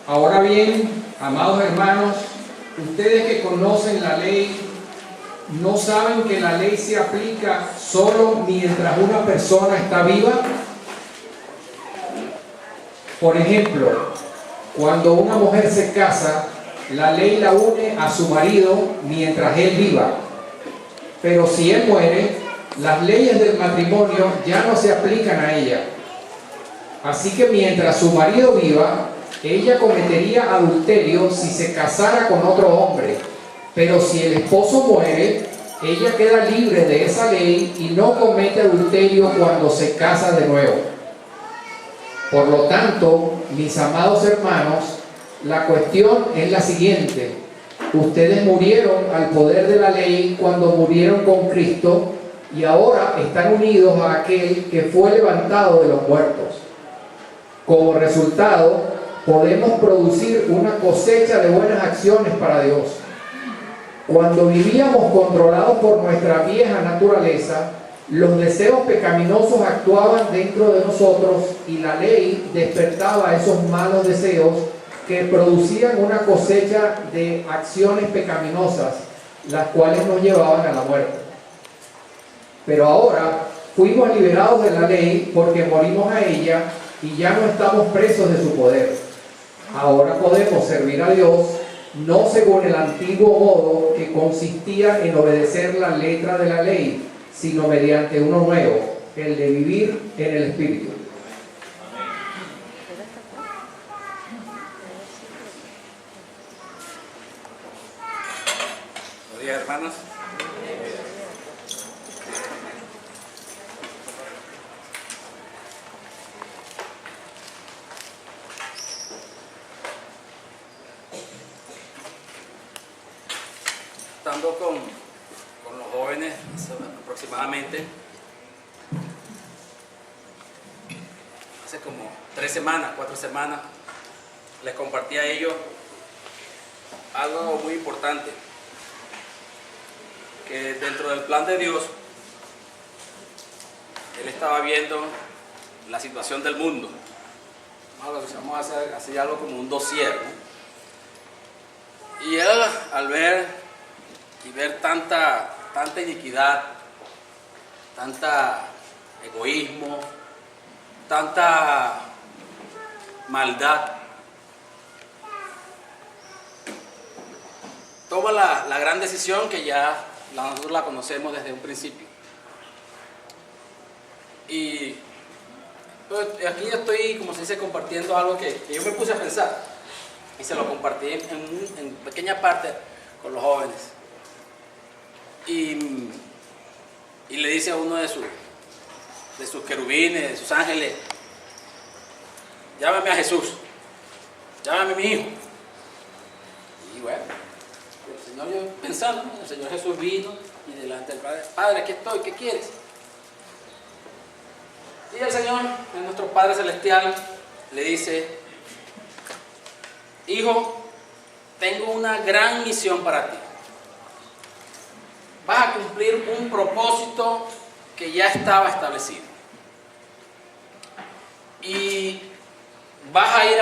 Ahora bien, amados hermanos, ustedes que conocen la ley, ¿no saben que la ley se aplica solo mientras una persona está viva? Por ejemplo, cuando una mujer se casa, la ley la une a su marido mientras él viva. Pero si él muere, las leyes del matrimonio ya no se aplican a ella. Así que mientras su marido viva, ella cometería adulterio si se casara con otro hombre. Pero si el esposo muere, ella queda libre de esa ley y no comete adulterio cuando se casa de nuevo. Por lo tanto, mis amados hermanos, la cuestión es la siguiente. Ustedes murieron al poder de la ley cuando murieron con Cristo y ahora están unidos a aquel que fue levantado de los muertos. Como resultado, podemos producir una cosecha de buenas acciones para Dios. Cuando vivíamos controlados por nuestra vieja naturaleza, los deseos pecaminosos actuaban dentro de nosotros y la ley despertaba esos malos deseos que producían una cosecha de acciones pecaminosas, las cuales nos llevaban a la muerte. Pero ahora fuimos liberados de la ley porque morimos a ella y ya no estamos presos de su poder. Ahora podemos servir a Dios no según el antiguo modo que consistía en obedecer la letra de la ley, sino mediante uno nuevo, el de vivir en el Espíritu. Buenos días, hermanos. Estando con los jóvenes aproximadamente hace como 3 semanas, 4 semanas, les compartí a ellos algo muy importante, que dentro del plan de Dios Él estaba viendo la situación del mundo. Vamos a hacer así algo como un dossier, ¿no? Y Él, al ver tanta iniquidad, tanta egoísmo, tanta maldad, toma la gran decisión que ya nosotros la conocemos desde un principio. Y pues, aquí estoy, como se dice, compartiendo algo que yo me puse a pensar y se lo compartí en pequeña parte con los jóvenes. Y le dice a uno de sus querubines, de sus ángeles: llámame a Jesús, llámame a mi hijo. Y bueno, el Señor, yo pensando, el Señor Jesús vino y delante del Padre: Padre, aquí estoy, ¿qué quieres? Y el Señor, nuestro Padre Celestial, le dice: hijo, tengo una gran misión para ti. Vas a cumplir un propósito que ya estaba establecido. Y vas a ir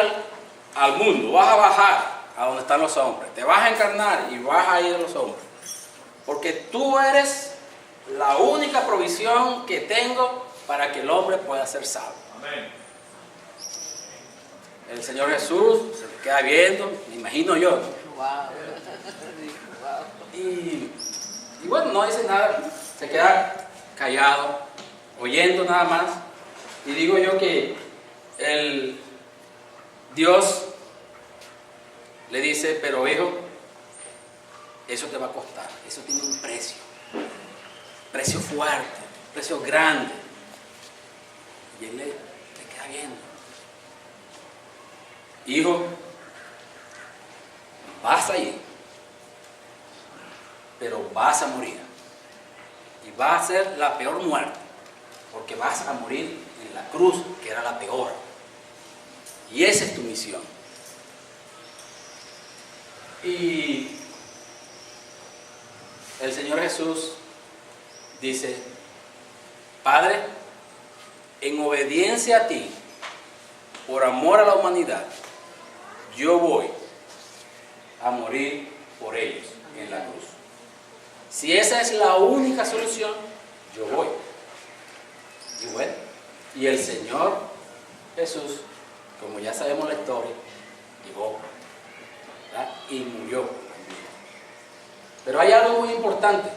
al mundo, vas a bajar a donde están los hombres. Te vas a encarnar y vas a ir a los hombres. Porque tú eres la única provisión que tengo para que el hombre pueda ser salvo. Amén. El Señor Jesús se le queda viendo, me imagino yo. Y bueno, no dice nada, se queda callado, oyendo nada más. Y digo yo que el Dios le dice: pero hijo, eso te va a costar, eso tiene un precio fuerte, precio grande. Y él le queda viendo: hijo, vas a ir, pero vas a morir. Y va a ser la peor muerte, porque vas a morir en la cruz, que era la peor. Y esa es tu misión. Y el Señor Jesús dice: Padre, en obediencia a ti, por amor a la humanidad, yo voy a morir por ellos en la cruz. Si esa es la única solución, yo voy. Y bueno, y el Señor Jesús, como ya sabemos la historia, llegó, ¿verdad? Y murió. Pero hay algo muy importante,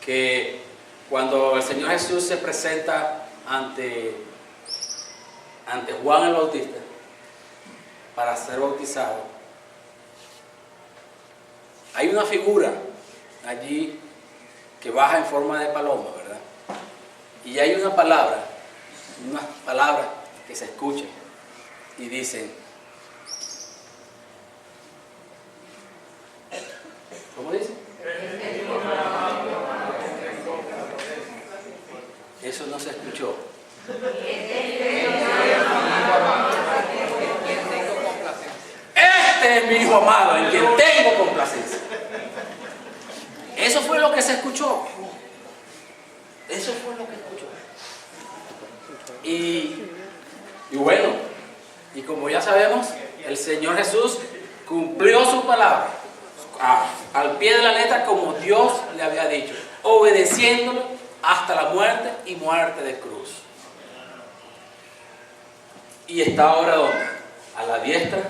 que cuando el Señor Jesús se presenta ante Juan el Bautista para ser bautizado, hay una figura allí que baja en forma de paloma, ¿verdad? Y hay una palabra que se escucha y dicen, ¿cómo dice? Eso no se escuchó. Este es mi hijo amado, en quien tengo complacencia. Eso fue lo que se escuchó. Eso fue lo que escuchó. Y bueno, y como ya sabemos, el Señor Jesús cumplió su palabra al pie de la letra, como Dios le había dicho, obedeciéndolo hasta la muerte y muerte de cruz. Y está ahora ¿dónde? A la diestra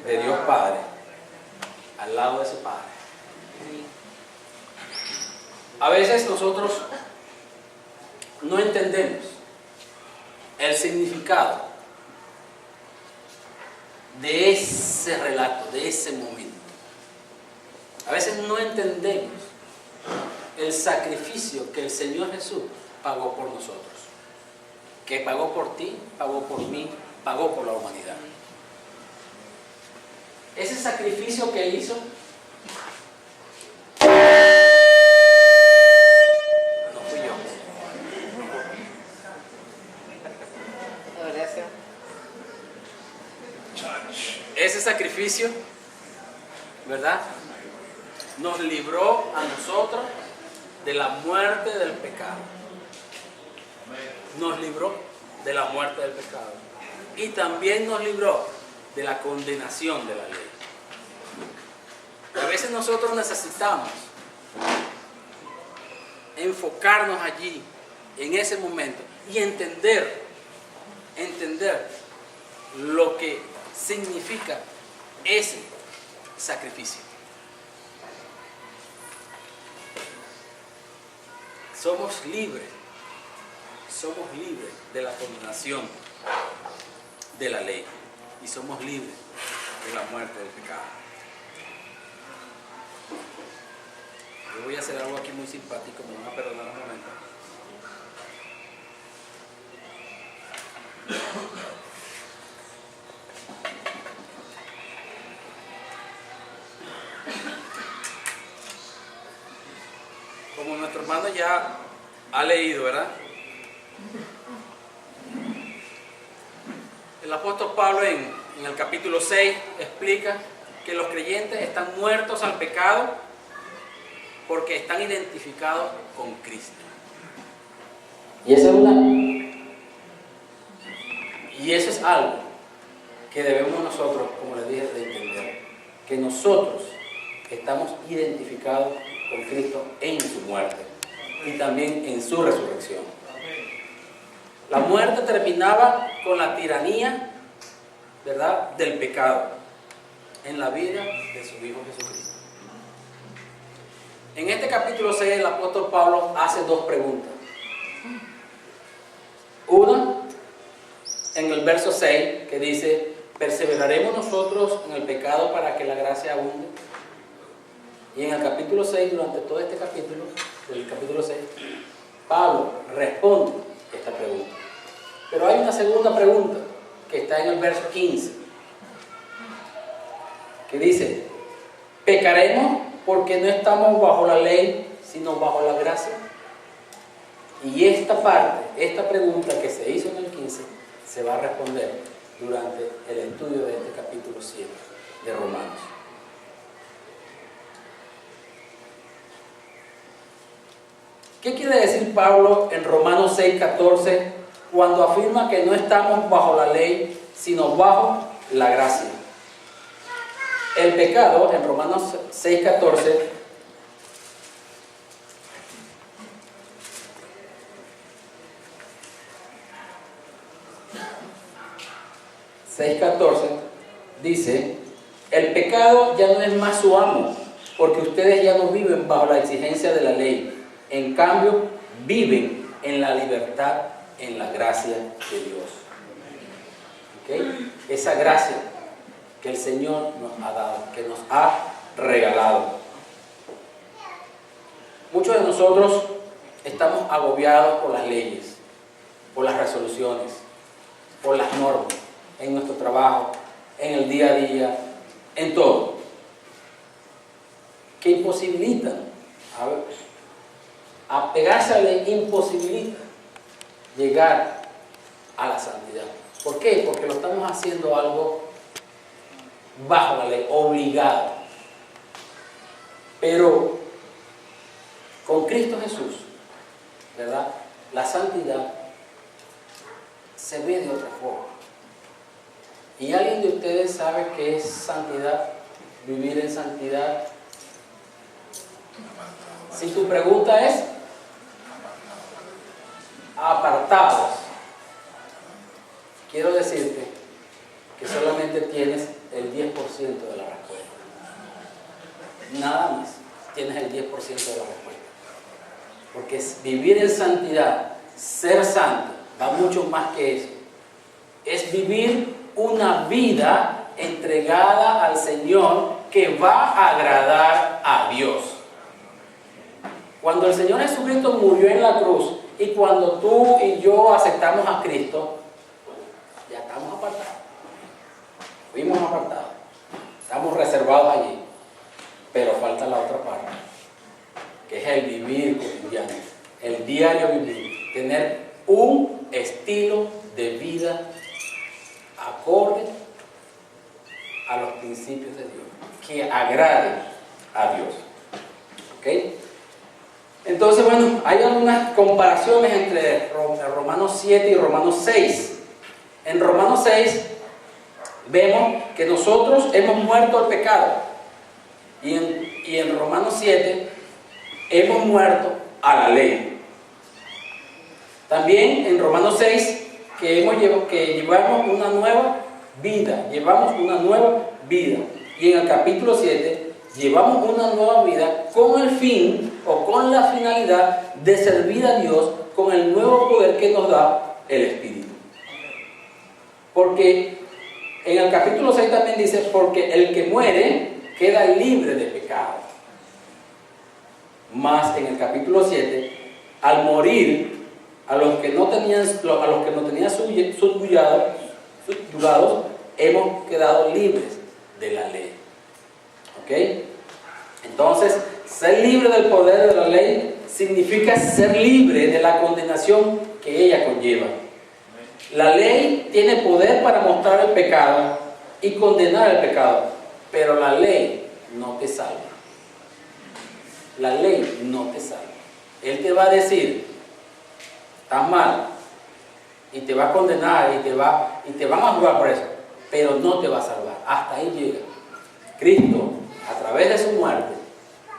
de Dios Padre, al lado de su Padre. A veces nosotros no entendemos el significado de ese relato, de ese momento. A veces no entendemos el sacrificio que el Señor Jesús pagó por nosotros. Que pagó por ti, pagó por mí, pagó por la humanidad. Ese sacrificio que hizo no fui yo. Ese sacrificio, ¿verdad?, nos libró a nosotros de la muerte del pecado. Nos libró de la muerte del pecado. Y también nos libró de la condenación de la ley. Y a veces nosotros necesitamos enfocarnos allí, en ese momento, y entender lo que significa ese sacrificio. Somos libres de la condenación de la ley y somos libres de la muerte del pecado. Yo voy a hacer algo aquí muy simpático, me van a perdonar un momento. Como nuestro hermano ya ha leído, ¿verdad? El apóstol Pablo en el capítulo 6 explica que los creyentes están muertos al pecado porque están identificados con Cristo. Y eso es algo que debemos nosotros, como les dije, de entender. Que nosotros estamos identificados con Cristo en su muerte y también en su resurrección. La muerte terminaba con la tiranía, ¿verdad?, del pecado en la vida de su Hijo Jesucristo. En este capítulo 6 el apóstol Pablo hace dos preguntas. Una, en el verso 6, que dice: ¿perseveraremos nosotros en el pecado para que la gracia abunde? Y en el capítulo 6, durante todo este capítulo, el capítulo 6, Pablo responde esta pregunta. Pero hay una segunda pregunta que está en el verso 15, que dice: ¿pecaremos porque no estamos bajo la ley, sino bajo la gracia? Y esta parte, esta pregunta que se hizo en el 15, se va a responder durante el estudio de este capítulo 7 de Romanos. ¿Qué quiere decir Pablo en Romanos 6:14 cuando afirma que no estamos bajo la ley, sino bajo la gracia. El pecado, en Romanos 6:14, dice: el pecado ya no es más su amo, porque ustedes ya no viven bajo la exigencia de la ley. En cambio, viven en la libertad, en la gracia de Dios. ¿Okay? Esa gracia que el Señor nos ha dado, que nos ha regalado. Muchos de nosotros estamos agobiados por las leyes, por las resoluciones, por las normas, en nuestro trabajo, en el día a día, en todo, que imposibilitan, apegarse a la ley imposibilita llegar a la santidad. ¿Por qué? Porque lo estamos haciendo algo bajo la ley, obligado. Pero con Cristo Jesús, ¿verdad?, la santidad se ve de otra forma. ¿Y alguien de ustedes sabe qué es santidad? Vivir en santidad. Si tu pregunta es apartados, quiero decirte que solamente tienes el 10% de la respuesta. Nada más tienes el 10% de la respuesta. Porque vivir en santidad, ser santo, va mucho más que eso. Es vivir una vida entregada al Señor que va a agradar a Dios. Cuando el Señor Jesucristo murió en la cruz y cuando tú y yo aceptamos a Cristo, ya estamos apartados. Fuimos apartados. Estamos reservados allí. Pero falta la otra parte, que es el vivir cotidiano, el diario vivir, tener un estilo de vida acorde a los principios de Dios, que agrade a Dios. ¿Ok? Entonces, bueno, hay algunas comparaciones entre Romanos 7 y Romanos 6. En Romanos 6 vemos que nosotros hemos muerto al pecado. Y en Romanos 7 hemos muerto a la ley. También en Romanos 6 que llevamos una nueva vida. Llevamos una nueva vida. Y en el capítulo 7 llevamos una nueva vida con el fin o con la finalidad de servir a Dios con el nuevo poder que nos da el Espíritu. Porque en el capítulo 6 también dice: porque el que muere queda libre de pecado. Más en el capítulo 7, al morir, a los que no tenían subyugados, hemos quedado libres de la ley. ¿Ok? Entonces, ser libre del poder de la ley significa ser libre de la condenación que ella conlleva. La ley tiene poder para mostrar el pecado y condenar el pecado, pero la ley no te salva. La ley no te salva. Él te va a decir: estás mal, y te va a condenar y te van a juzgar por eso, pero no te va a salvar. Hasta ahí llega. Cristo, a través de su muerte,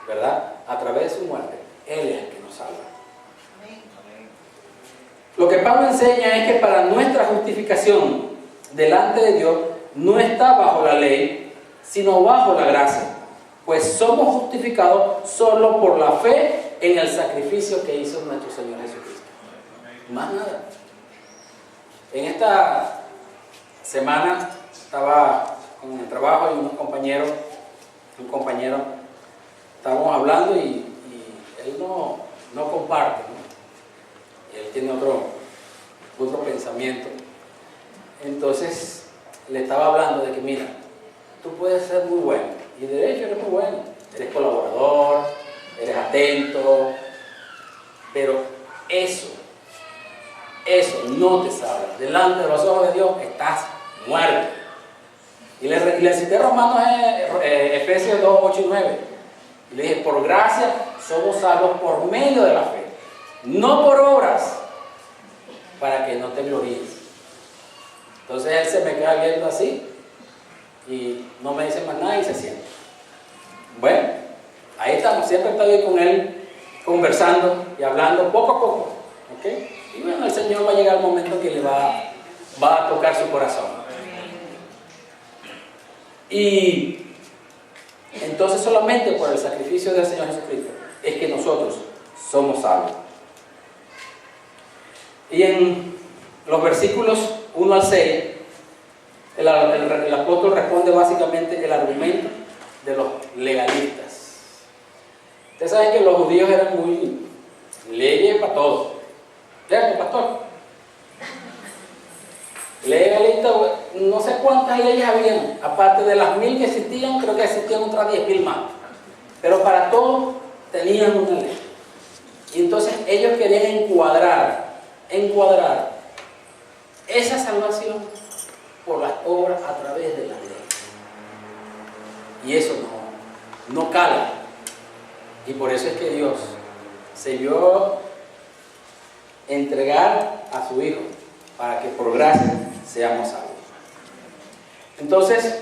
¿verdad? A través de su muerte, Él es el que nos salva. Lo que Pablo enseña es que para nuestra justificación delante de Dios no está bajo la ley, sino bajo la gracia, pues somos justificados solo por la fe en el sacrificio que hizo nuestro Señor Jesucristo. Más nada. En esta semana estaba en el trabajo y un compañero, estábamos hablando y él no comparte, ¿no? Él tiene otro pensamiento. Entonces le estaba hablando de que, mira, tú puedes ser muy bueno, y de hecho eres muy bueno, eres colaborador, eres atento, pero eso no te salva. Delante de los ojos de Dios estás muerto. Y le cité Romanos, Efesios 2, 8 y 9. Y le dije: por gracia somos salvos por medio de la fe, no por obras, para que no te gloríes. Entonces él se me queda viendo así, y no me dice más nada y se sienta. Bueno, ahí estamos, siempre estoy con él conversando y hablando poco a poco, ¿ok? Y bueno, el Señor va a llegar el momento que le va a tocar su corazón. Y entonces solamente por el sacrificio del Señor Jesucristo es que nosotros somos salvos. Y en los versículos 1 al 6, el apóstol responde básicamente el argumento de los legalistas. Ustedes saben que los judíos eran muy leyes para todo. ¿Cierto, pastor? Legalista, no sé cuántas leyes habían, aparte de las 1000 que existían, creo que existían otras 10.000 más. Pero para todo tenían una ley. Y entonces ellos querían encuadrar esa salvación por las obras a través de la ley. Y eso no cala. Y por eso es que Dios se vio entregar a su Hijo para que por gracia seamos salvos. Entonces,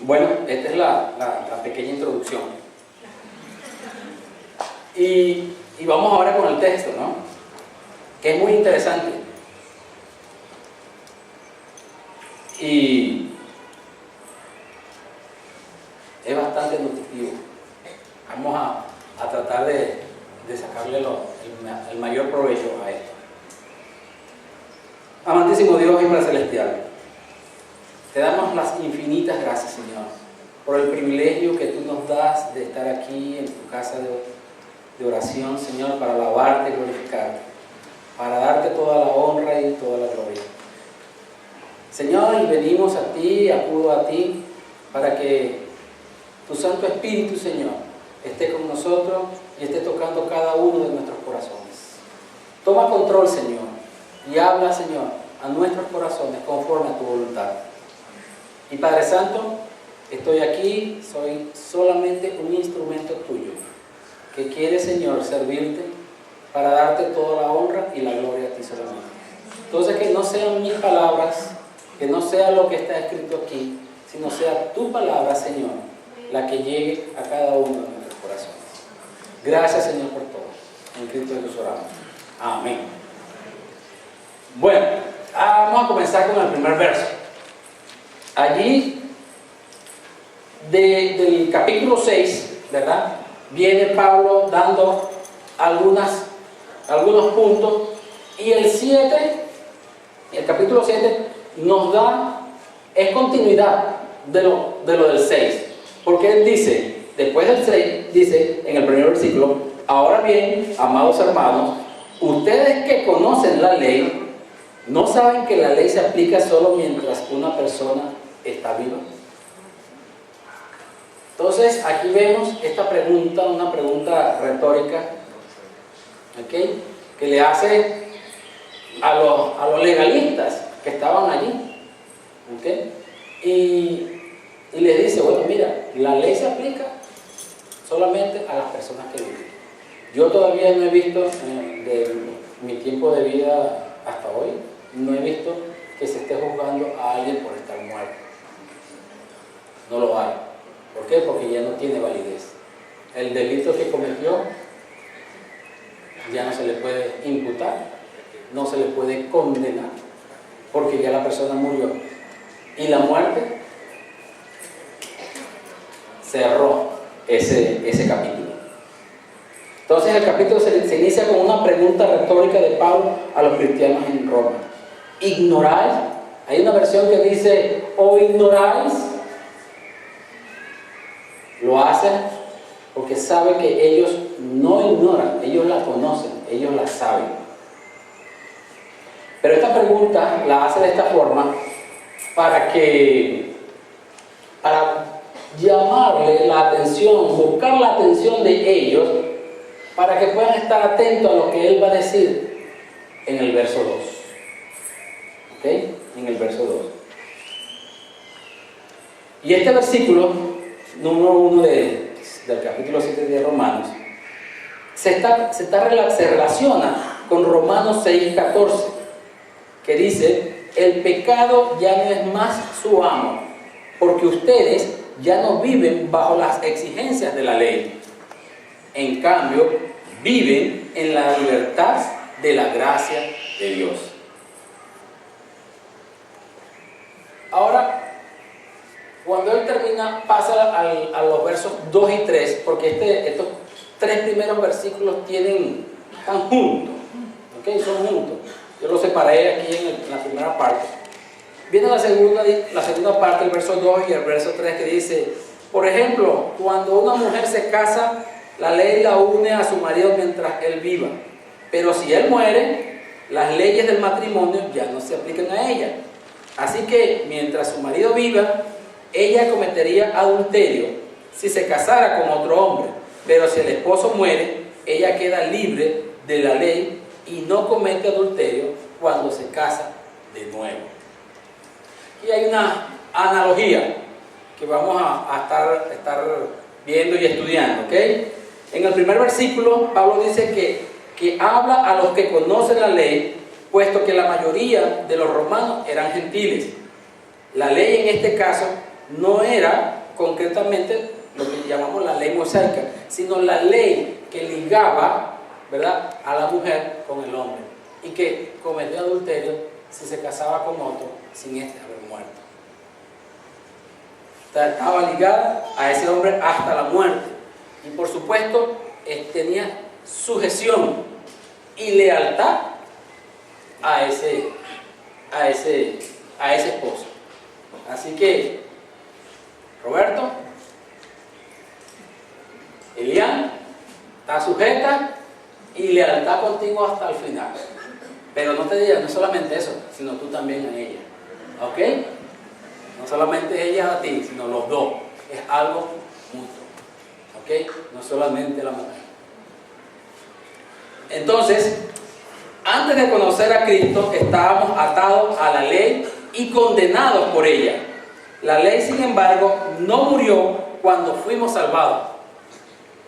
bueno, esta es la pequeña introducción. Y vamos ahora con el texto, ¿no? Que es muy interesante. Y es bastante nutritivo. Vamos a tratar de sacarle el mayor provecho a esto. Amantísimo Dios y Padre Celestial, te damos las infinitas gracias, Señor, por el privilegio que tú nos das de estar aquí en tu casa de oración, Señor, para alabarte y glorificarte, para darte toda la honra y toda la gloria. Señor, y venimos a ti, acudo a ti, para que tu Santo Espíritu, Señor, esté con nosotros y esté tocando cada uno de nuestros corazones. Toma control, Señor, y habla, Señor, a nuestros corazones conforme a tu voluntad. Y Padre Santo, estoy aquí, soy solamente un instrumento tuyo, que quiere, Señor, servirte para darte toda la honra y la gloria a ti solamente. Entonces, que no sean mis palabras, que no sea lo que está escrito aquí, sino sea tu palabra, Señor, la que llegue a cada uno de nuestros corazones. Gracias, Señor, por todo. En Cristo Jesús oramos. Amén. Bueno, vamos a comenzar con el primer verso. Allí, del capítulo 6, ¿verdad? Viene Pablo dando algunos puntos, y el capítulo 7 nos da, es continuidad de lo del 6, porque él dice, después del 6, dice en el primer versículo: ahora bien, amados hermanos, ustedes que conocen la ley, ¿no saben que la ley se aplica solo mientras una persona está viva? Entonces, aquí vemos esta pregunta, una pregunta retórica, ¿okay?, que le hace a los legalistas que estaban allí, ¿okay?, y le dice: bueno, mira, la ley se aplica solamente a las personas que viven. Yo todavía no he visto, de mi tiempo de vida hasta hoy, no he visto que se esté juzgando a alguien por estar muerto. No lo hay. ¿Por qué? Porque ya no tiene validez. El delito que cometió ya no se le puede imputar, no se le puede condenar, porque ya la persona murió. Y la muerte cerró ese capítulo. Entonces el capítulo se inicia con una pregunta retórica de Pablo a los cristianos en Roma. ¿Ignoráis? Hay una versión que dice: ¿o ignoráis? Lo hacen porque saben que ellos no ignoran, ellos la conocen, ellos la saben. Pero esta pregunta la hace de esta forma para llamarle la atención, buscar la atención de ellos, para que puedan estar atentos a lo que él va a decir en el verso 2. ¿Ok? En el verso 2. Y este versículo, número 1 del capítulo 7 de Romanos, se relaciona con Romanos 6:14, que dice: el pecado ya no es más su amo, porque ustedes ya no viven bajo las exigencias de la ley. En cambio, viven en la libertad de la gracia de Dios. Ahora, cuando él termina, pasa a los versos 2 y 3, porque estos 3 primeros versículos están juntos, ¿okay? Son juntos. Yo los separé aquí en la primera parte. Viene la segunda parte, el verso 2 y el verso 3, que dice: por ejemplo, cuando una mujer se casa, la ley la une a su marido mientras él viva. Pero si él muere, las leyes del matrimonio ya no se aplican a ella. Así que mientras su marido viva, ella cometería adulterio si se casara con otro hombre. Pero si el esposo muere, ella queda libre de la ley y no comete adulterio cuando se casa de nuevo. Y hay una analogía que vamos a estar viendo y estudiando, ¿ok? En el primer versículo, Pablo dice que habla a los que conocen la ley, puesto que la mayoría de los romanos eran gentiles. La ley en este caso no era concretamente lo que llamamos la ley mosaica, sino la ley que ligaba, ¿verdad?, a la mujer con el hombre, y que cometía adulterio si se casaba con otro sin este haber muerto. Estaba ligada a ese hombre hasta la muerte, y por supuesto tenía sujeción y lealtad a ese esposo. Así que, Roberto, Elian está sujeta y lealtad contigo hasta el final. Pero no te digas, no solamente eso, sino tú también a ella. ¿Ok? No solamente ella a ti, sino los dos. Es algo mutuo. ¿Ok? No solamente la mujer. Entonces, antes de conocer a Cristo, estábamos atados a la ley y condenados por ella. La ley, sin embargo, no murió cuando fuimos salvados.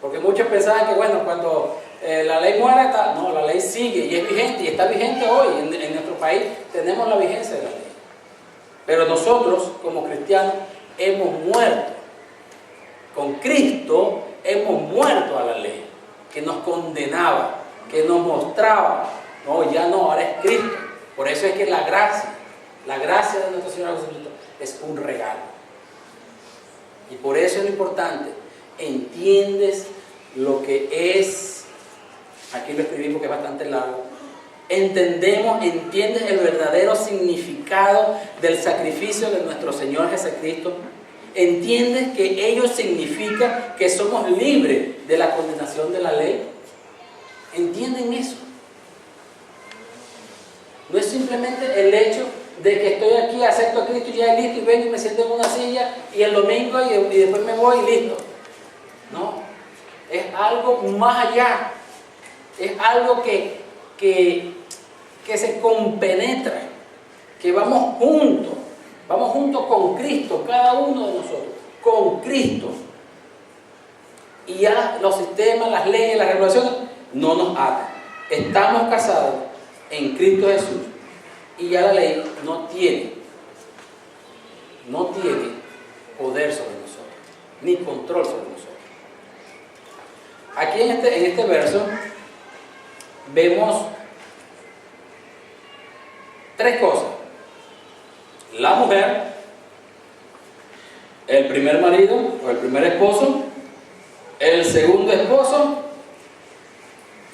Porque muchos pensaban que, bueno, cuando la ley muere, no, la ley sigue y es vigente, y está vigente hoy. En nuestro país tenemos la vigencia de la ley. Pero nosotros, como cristianos, hemos muerto. Con Cristo hemos muerto a la ley, que nos condenaba, que nos mostraba. No, ya no, ahora es Cristo. Por eso es que la gracia de nuestro Señor Jesucristo es un regalo. Y por eso es lo importante. Entiendes lo que es, aquí lo escribí porque es bastante largo. Entiendes el verdadero significado del sacrificio de nuestro Señor Jesucristo. Entiendes que ello significa que somos libres de la condenación de la ley. ¿Entienden eso? No es simplemente el hecho de que estoy aquí, acepto a Cristo y ya es listo, y vengo y me siento en una silla y el domingo y después me voy y listo. No, es algo más allá. Es algo que se compenetra, que vamos juntos con Cristo, cada uno de nosotros, con Cristo. Y ya los sistemas, las leyes, las regulaciones no nos atan. Estamos casados en Cristo Jesús y ya la ley no tiene poder sobre nosotros, ni control sobre nosotros. Aquí en este verso vemos 3 cosas: la mujer, el primer marido o el primer esposo, el segundo esposo,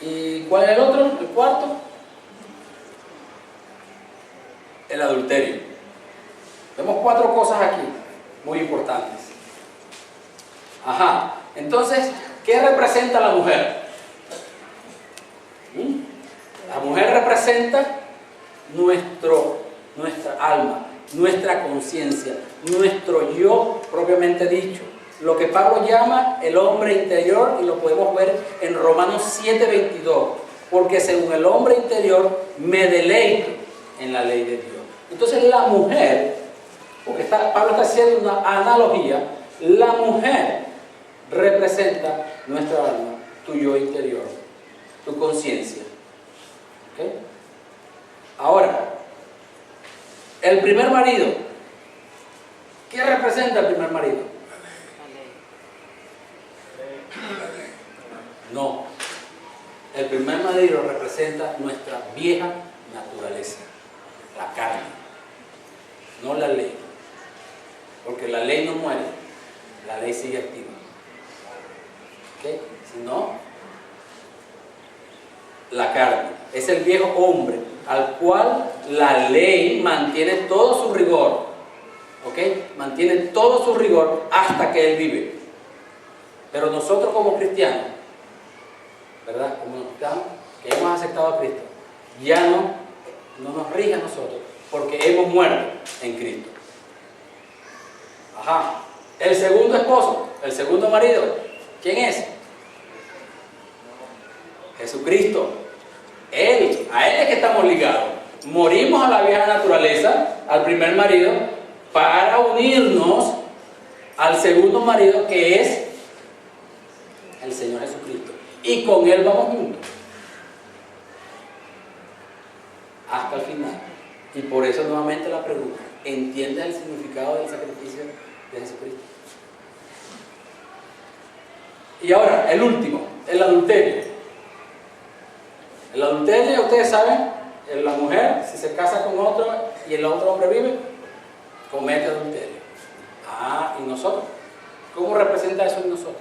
¿y cuál es el otro? El cuarto, el adulterio. Vemos 4 cosas aquí muy importantes. Ajá, entonces, ¿qué representa la mujer? La mujer representa nuestra alma, nuestra conciencia, nuestro yo propiamente dicho. Lo que Pablo llama el hombre interior, y lo podemos ver en Romanos 7:22. Porque según el hombre interior me deleito en la ley de Dios. Entonces la mujer, porque Pablo está haciendo una analogía, la mujer representa nuestra alma, tu yo interior, tu conciencia. ¿Okay? Ahora, El primer marido. ¿Qué representa el primer marido? No. El primer marido representa nuestra vieja naturaleza, la carne, no la ley. Porque la ley no muere, la ley sigue activa. ¿Okay? Si no, la carne es el viejo hombre al cual la ley mantiene todo su rigor. ¿Ok? Mantiene todo su rigor hasta que él vive. Pero nosotros como cristianos, ¿verdad? Como cristianos que hemos aceptado a Cristo, ya no nos rige a nosotros, porque hemos muerto en Cristo. Ajá. El segundo esposo, el segundo marido, ¿quién es? Jesucristo. Él, a Él es que estamos ligados. Morimos a la vieja naturaleza, al primer marido, para unirnos al segundo marido, que es el Señor Jesucristo. Y con Él vamos juntos hasta el final. Y por eso nuevamente la pregunta: ¿entiendes el significado del sacrificio de Jesucristo? Y ahora, el último, el adulterio. El adulterio, ustedes saben, la mujer, si se casa con otro y el otro hombre vive, comete adulterio. Ah, ¿y nosotros? ¿Cómo representa eso en nosotros?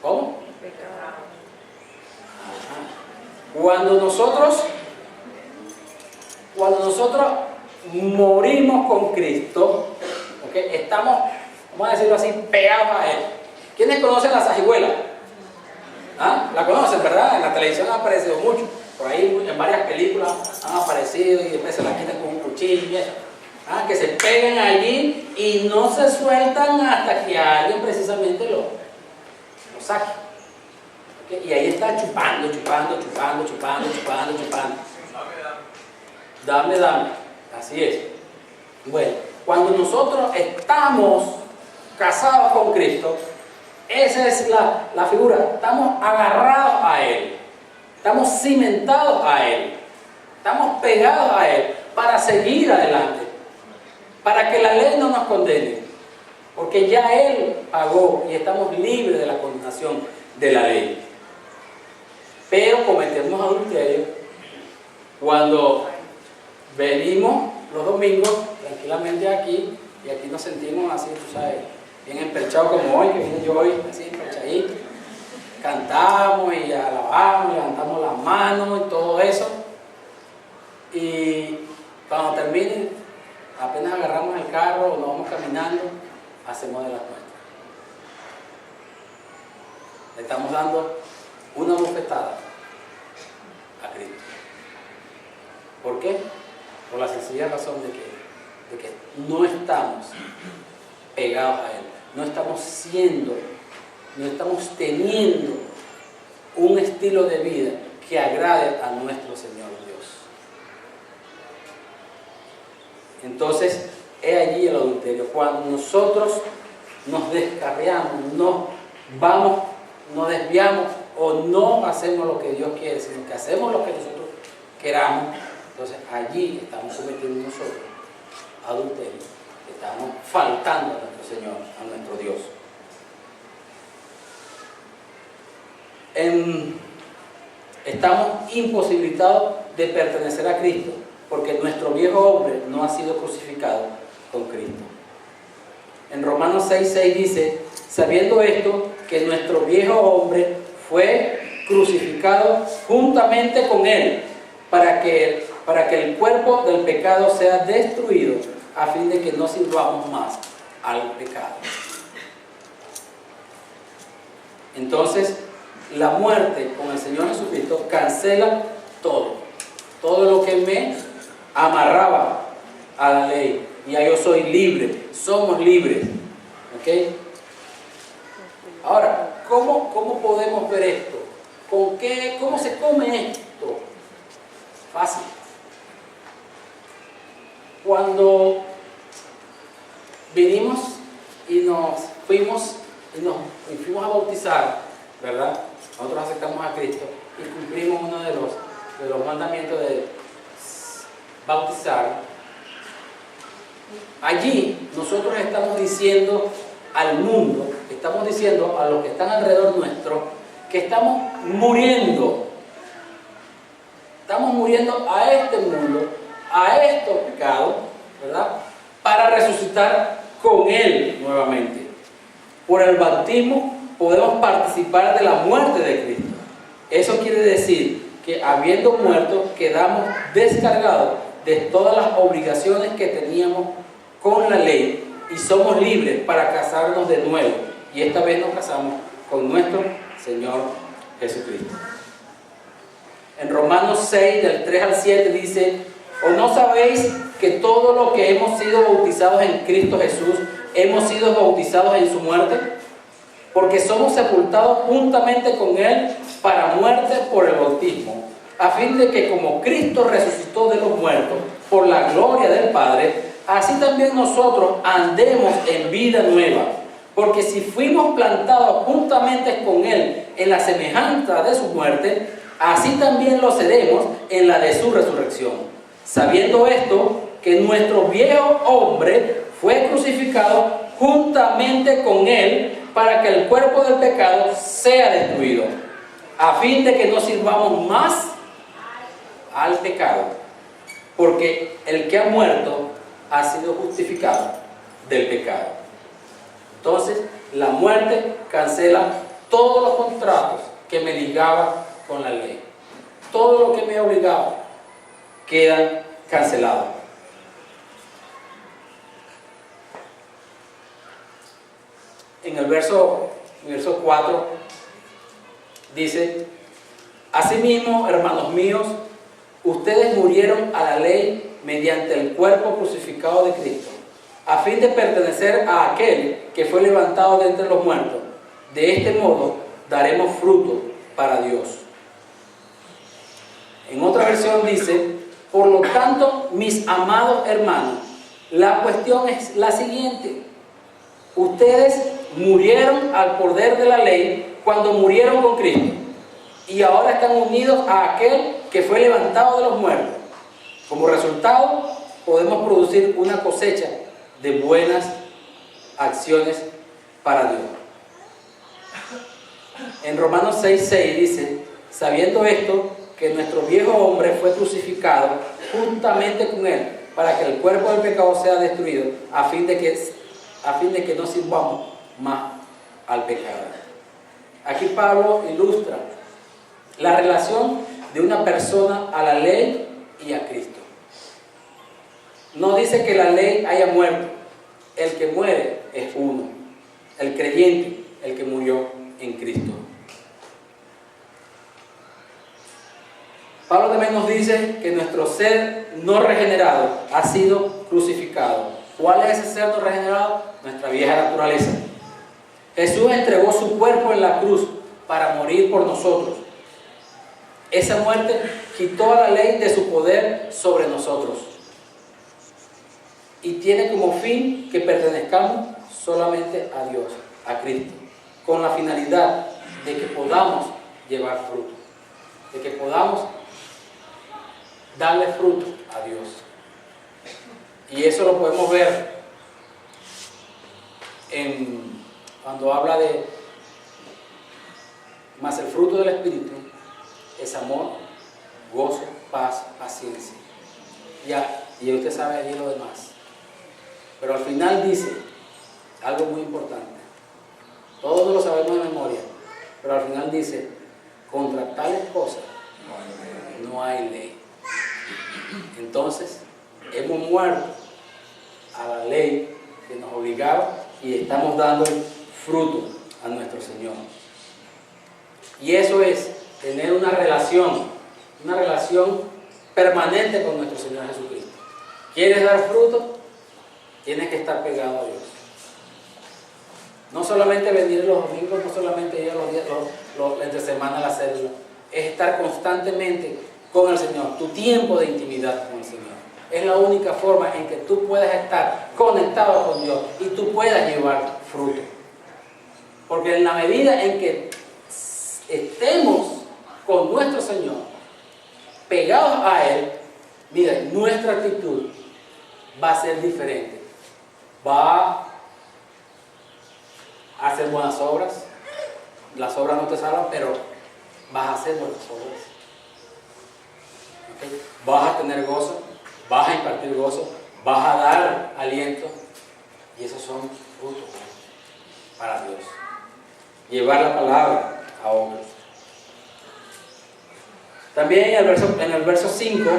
¿Cómo? Ajá. Cuando nosotros morimos con Cristo, ¿okay? Estamos, vamos a decirlo así, pegados a Él. ¿Quiénes conocen la sanguijuela? ¿Ah? La conocen, ¿verdad? En la televisión ha aparecido mucho. Por ahí en varias películas han aparecido y después se la quitan con un cuchillo y eso. ¿Ah? Que se pegan allí y no se sueltan hasta que alguien precisamente lo saque. ¿Okay? Y ahí está chupando. Dame. Así es. Bueno, cuando nosotros estamos casados con Cristo, esa es la figura. Estamos agarrados a Él. Estamos cimentados a Él. Estamos pegados a Él para seguir adelante. Para que la ley no nos condene. Porque ya Él pagó y estamos libres de la condenación de la ley. Pero cometemos adulterio cuando venimos los domingos tranquilamente aquí y aquí nos sentimos así, tú sabes, bien emperchados como hoy, que vine yo hoy, así emperchadito. Cantamos y alabamos, levantamos las manos y todo eso. Y cuando termine, apenas agarramos el carro o nos vamos caminando, hacemos de las cuentas. Le estamos dando una bofetada a Cristo. ¿Por qué? Por la sencilla razón de que no estamos pegados a Él, no estamos teniendo un estilo de vida que agrade a nuestro Señor Dios. Entonces, he allí el adulterio. Cuando nosotros nos descarriamos, nos desviamos o no hacemos lo que Dios quiere, sino que hacemos lo que nosotros queramos, entonces allí estamos cometiendo nosotros adulterio, estamos faltando a nuestro Señor, a nuestro Dios. Estamos imposibilitados de pertenecer a Cristo, porque nuestro viejo hombre no ha sido crucificado con Cristo. En Romanos 6:6 dice: sabiendo esto, que nuestro viejo hombre fue crucificado juntamente con Él, para que el cuerpo del pecado sea destruido, a fin de que no sirvamos más al pecado. Entonces, la muerte con el Señor Jesucristo cancela todo lo que me amarraba a la ley. Y ya yo soy libre, somos libres. ¿Ok? Ahora, ¿cómo podemos ver esto? ¿Cómo se come esto? Fácil. Cuando vinimos y nos fuimos a bautizar, ¿verdad? Nosotros aceptamos a Cristo y cumplimos uno de los mandamientos de bautizaron, allí nosotros estamos diciendo al mundo, estamos diciendo a los que están alrededor nuestro, que estamos muriendo a este mundo, a estos pecados, ¿verdad? Para resucitar con Él nuevamente. Por el bautismo podemos participar de la muerte de Cristo. Eso quiere decir que habiendo muerto quedamos descargados de todas las obligaciones que teníamos con la ley y somos libres para casarnos de nuevo. Y esta vez nos casamos con nuestro Señor Jesucristo. En Romanos 6, del 3 al 7 dice: ¿o no sabéis que todos los que hemos sido bautizados en Cristo Jesús, hemos sido bautizados en su muerte? Porque somos sepultados juntamente con Él para muerte por el bautismo, a fin de que como Cristo resucitó de los muertos por la gloria del Padre, así también nosotros andemos en vida nueva. Porque si fuimos plantados juntamente con Él en la semejanza de su muerte, así también lo seremos en la de su resurrección. Sabiendo esto, que nuestro viejo hombre fue crucificado juntamente con Él para que el cuerpo del pecado sea destruido, a fin de que no sirvamos más al pecado, porque el que ha muerto ha sido justificado del pecado. Entonces, la muerte cancela todos los contratos que me ligaban con la ley. Todo lo que me obligaba queda cancelado. En el verso 4 dice: asimismo, hermanos míos, ustedes murieron a la ley mediante el cuerpo crucificado de Cristo, a fin de pertenecer a aquel que fue levantado de entre los muertos. De este modo daremos fruto para Dios. En otra versión dice: por lo tanto, mis amados hermanos, la cuestión es la siguiente: ustedes murieron al poder de la ley cuando murieron con Cristo, y ahora están unidos a aquel que fue levantado de los muertos. Como resultado, podemos producir una cosecha de buenas acciones para Dios. En Romanos 6:6 dice: sabiendo esto, que nuestro viejo hombre fue crucificado juntamente con Él, para que el cuerpo del pecado sea destruido, a fin de que no sirvamos más al pecado. Aquí Pablo ilustra la relación de una persona a la ley y a Cristo. No dice que la ley haya muerto. El que muere es uno, el creyente, el que murió en Cristo. Pablo también nos dice que nuestro ser no regenerado ha sido crucificado. ¿Cuál es ese ser no regenerado? Nuestra vieja naturaleza. Jesús entregó su cuerpo en la cruz para morir por nosotros. Esa muerte quitó a la ley de su poder sobre nosotros y tiene como fin que pertenezcamos solamente a Dios, a Cristo, con la finalidad de que podamos llevar fruto, de que podamos darle fruto a Dios. Y eso lo podemos ver cuando habla de más el fruto del Espíritu es amor, gozo, paz, paciencia. Y usted sabe allí lo demás. Pero al final dice algo muy importante. Todos lo sabemos de memoria. Pero al final dice: contra tales cosas no hay ley. Entonces, hemos muerto a la ley que nos obligaba y estamos dando fruto a nuestro Señor. Y eso es tener una relación permanente con nuestro Señor Jesucristo. ¿Quieres dar fruto? Tienes que estar pegado a Dios. No solamente venir los domingos, no solamente ir los días, entre semana a la célula. Es estar constantemente con el Señor, tu tiempo de intimidad con el Señor. Es la única forma en que tú puedas estar conectado con Dios y tú puedas llevar fruto. Porque en la medida en que estemos con nuestro Señor, pegados a Él, Mira, nuestra actitud va a ser diferente. Va a hacer buenas obras. Las obras no te salvan, pero vas a hacer buenas obras. ¿Okay? Vas a tener gozo, vas a impartir gozo, vas a dar aliento. Y esos son frutos para Dios. Llevar la palabra a otros. También en el verso 5,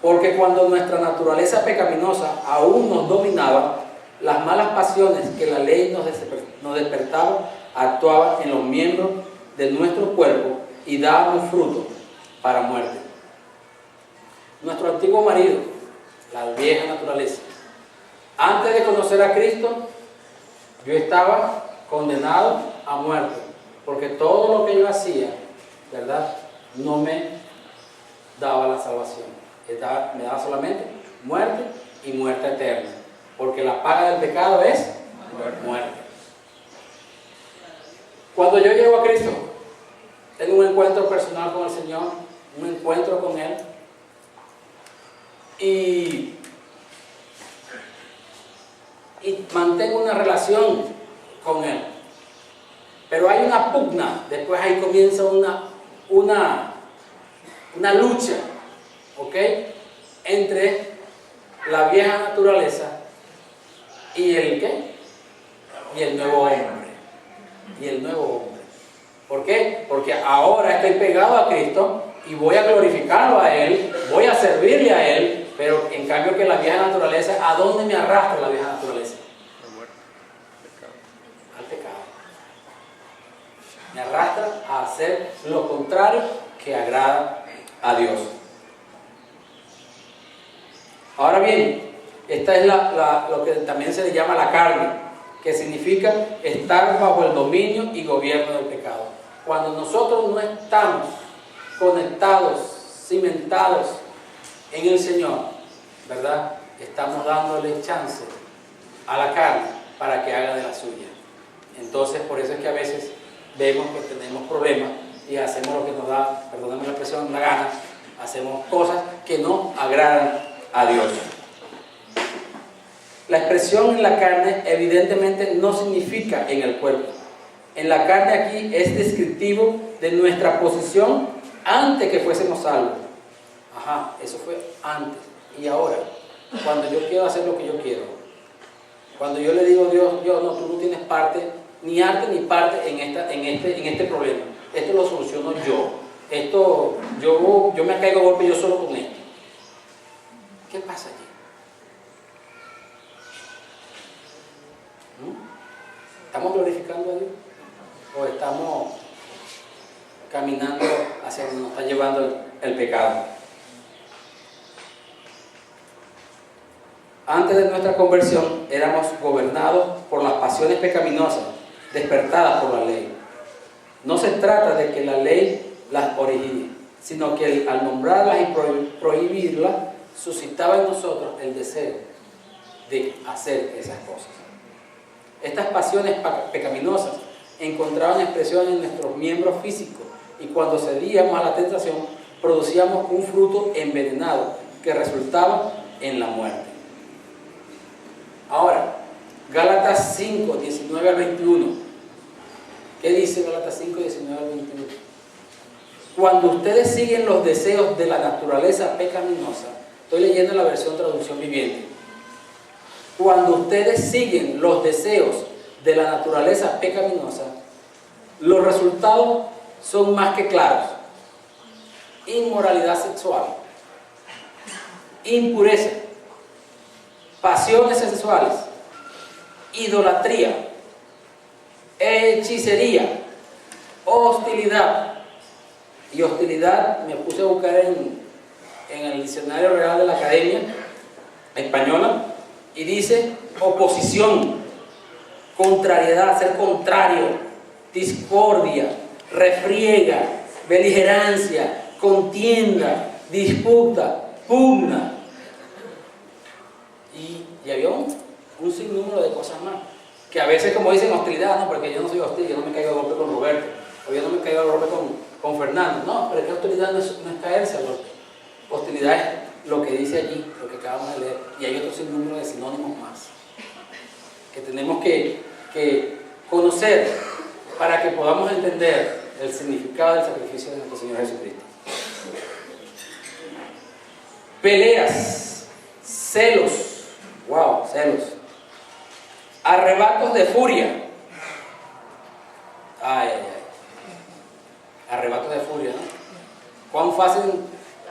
porque cuando nuestra naturaleza pecaminosa aún nos dominaba, las malas pasiones que la ley nos despertaba actuaban en los miembros de nuestro cuerpo y daban fruto para muerte. Nuestro antiguo marido, la vieja naturaleza, antes de conocer a Cristo, yo estaba condenado a muerte, porque todo lo que yo hacía, ¿verdad?, no me daba la salvación. Me daba solamente muerte y muerte eterna, porque la paga del pecado es muerte. Cuando yo llego a Cristo, tengo un encuentro personal con el Señor, un encuentro con Él, y mantengo una relación con Él. Pero hay una pugna, después ahí comienza una lucha, ¿ok?, entre la vieja naturaleza y el ¿qué? Y el nuevo hombre. Y el nuevo hombre. ¿Por qué? Porque ahora estoy pegado a Cristo y voy a glorificarlo a Él, voy a servirle a Él, pero en cambio que la vieja naturaleza, ¿a dónde me arrastra la vieja naturaleza? Al pecado. Me arrastra a hacer lo contrario que agrada a Dios. Ahora bien, esta es lo que también se le llama la carne, que significa estar bajo el dominio y gobierno del pecado. Cuando nosotros no estamos conectados, cimentados en el Señor, ¿verdad?, estamos dándole chance a la carne para que haga de la suya. Entonces, por eso es que a veces vemos que tenemos problemas y hacemos lo que nos da, perdóname la expresión, la gana, hacemos cosas que no agradan a Dios. La expresión en la carne evidentemente no significa en el cuerpo. En la carne aquí es descriptivo de nuestra posición antes que fuésemos salvos. Ajá, eso fue antes. Y ahora, cuando yo quiero hacer lo que yo quiero, cuando yo le digo a Dios, Dios, no, tú no tienes parte, ni arte ni parte en este problema. Esto lo soluciono yo. Yo me caigo a golpe yo solo con esto. ¿Qué pasa allí? ¿Estamos glorificando a Dios? ¿O estamos caminando hacia donde nos está llevando el pecado? Antes de nuestra conversión éramos gobernados por las pasiones pecaminosas despertadas por la ley. No se trata de que la ley las origine, sino que al nombrarlas y prohibirlas suscitaba en nosotros el deseo de hacer esas cosas. Estas pasiones pecaminosas encontraban expresión en nuestros miembros físicos y cuando cedíamos a la tentación producíamos un fruto envenenado que resultaba en la muerte. Ahora, Gálatas 5, 19 al 21. ¿Qué dice Gálatas 5, 19 al 21? Cuando ustedes siguen los deseos de la naturaleza pecaminosa, estoy leyendo la versión traducción viviente. Cuando ustedes siguen los deseos de la naturaleza pecaminosa, los resultados son más que claros. Inmoralidad sexual, impureza, pasiones sexuales, idolatría, hechicería, hostilidad. Y hostilidad me puse a buscar en el diccionario real de la Academia Española y dice oposición, contrariedad, ser contrario, discordia, refriega, beligerancia, contienda, disputa, pugna. Y había un sinnúmero de cosas más. Que a veces, como dicen, hostilidad, no, porque yo no soy hostil, yo no me caigo a golpe con Roberto, o yo no me caigo a golpe con Fernando. No, pero es que hostilidad no es caerse a golpe. hostilidad es lo que dice allí, lo que acabamos de leer, y hay otro sinnúmero de sinónimos más que tenemos que conocer para que podamos entender el significado del sacrificio de nuestro Señor Jesucristo. Peleas, celos, wow, celos, arrebatos de furia, ay, arrebatos de furia, ¿no? Cuán fácil,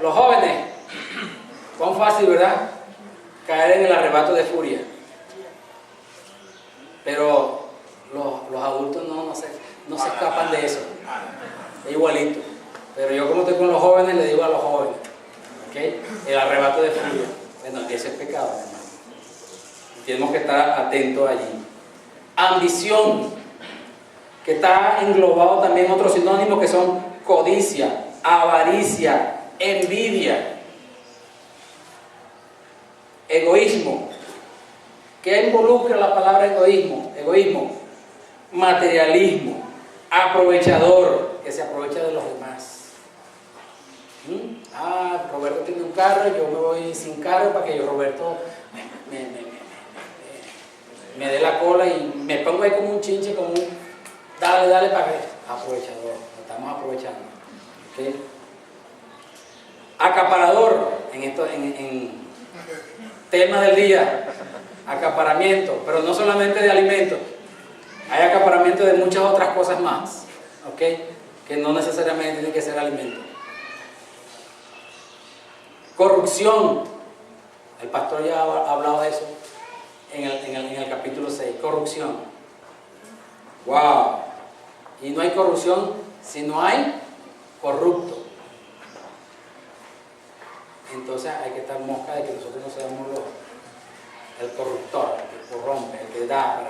los jóvenes, cuán fácil, ¿verdad?, caer en el arrebato de furia. Pero los adultos no se escapan de eso, es igualito. Pero yo, como estoy con los jóvenes, le digo a los jóvenes, ¿okay?, el arrebato de furia, bueno, ese es pecado, hermano. Tenemos que estar atentos allí. Ambición, que está englobado también en otros sinónimos que son codicia, avaricia, envidia, egoísmo. ¿Qué involucra la palabra egoísmo? Egoísmo, materialismo, aprovechador, que se aprovecha de los demás. Roberto tiene un carro, yo me voy sin carro para que yo, Roberto, me dé la cola y me pongo ahí como un chinche, como un dale para que, aprovechador, lo estamos aprovechando. ¿Okay? Acaparador, en tema del día, acaparamiento, pero no solamente de alimentos, hay acaparamiento de muchas otras cosas más, ¿okay?, que no necesariamente tienen que ser alimentos. Corrupción, el pastor ya ha hablado de eso en el capítulo 6, corrupción. ¡Wow! Y no hay corrupción si no hay corrupto. Entonces hay que estar mosca de que nosotros no seamos el corruptor, el que corrompe, el que da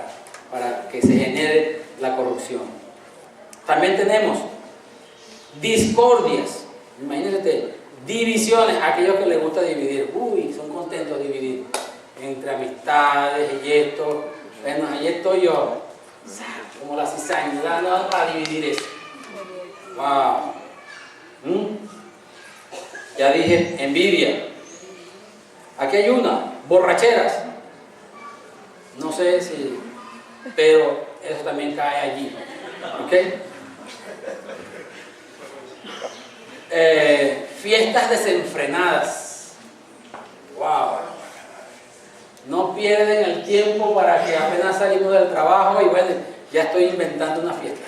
para que se genere la corrupción. También tenemos discordias, imagínate, divisiones, aquellos que les gusta dividir, son contentos de dividir entre amistades y esto. Bueno, ahí estoy yo, como la cizaña, dando para dividir eso. Wow. Ya dije, envidia. Aquí hay una, borracheras. No sé si, pero eso también cae allí. ¿Ok? Fiestas desenfrenadas. Wow. No pierden el tiempo para que apenas salimos del trabajo y bueno, ya estoy inventando una fiesta.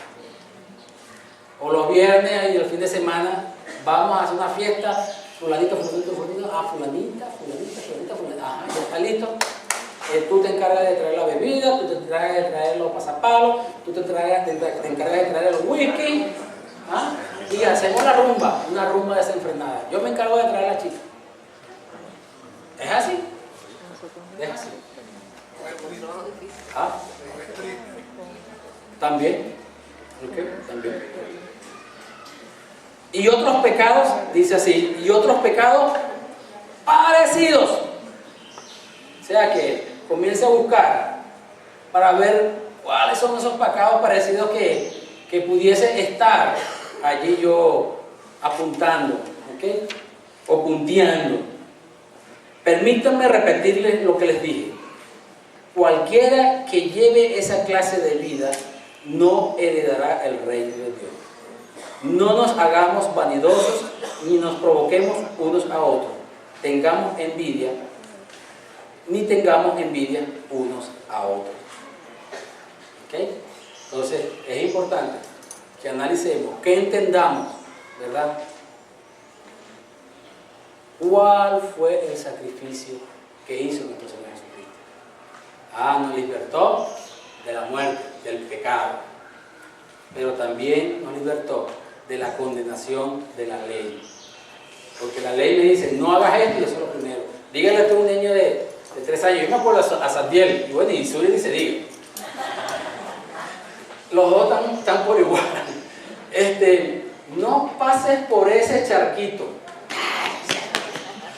O los viernes y el fin de semana vamos a hacer una fiesta, fulanito, fulanita. Ajá, ya está listo. Tú te encargas de traer la bebida, tú te encargas de traer los pasapalos, tú te encargas de traer los whisky. ¿Ah? Y hacemos la rumba, una rumba desenfrenada. Yo me encargo de traer a la chica. ¿Es así? Es así. ¿Ah? También. ¿Okay? También. Y otros pecados, dice así, y otros pecados parecidos. O sea que comience a buscar para ver cuáles son esos pecados parecidos que pudiese estar allí yo apuntando, ¿ok?, o punteando. Permítanme repetirles lo que les dije. Cualquiera que lleve esa clase de vida no heredará el reino de Dios. No nos hagamos vanidosos ni nos provoquemos unos a otros. Tengamos envidia, ni tengamos envidia unos a otros. ¿Ok? Entonces es importante que analicemos, que entendamos, ¿verdad?, cuál fue el sacrificio que hizo nuestro Señor Jesucristo. Nos libertó de la muerte, del pecado, pero también nos libertó de la condenación de la ley. Porque la ley me dice, no hagas esto, y eso es lo primero. Dígale a un niño de 3 años, yo me acuerdo a Sandiel, y bueno, y Suri ni se diga. Los dos están por igual. No pases por ese charquito.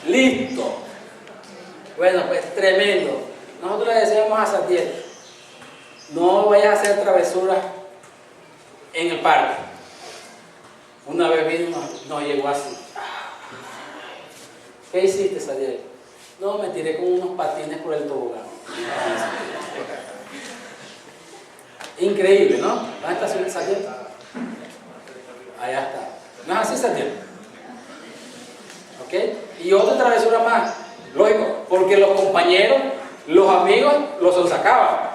Listo. Bueno, pues tremendo. Nosotros le decíamos a Sandiel, no vayas a hacer travesuras en el parque. Una vez vino, nos llegó así. ¿Qué hiciste, Sadiel? No, me tiré con unos patines por el tobogán. Increíble, ¿no? ¿Dónde está Sadiel? Allá está. ¿No es así, Sadiel? ¿Ok? Y otra travesura más. Lógico, porque los compañeros, los amigos, los sonsacaban.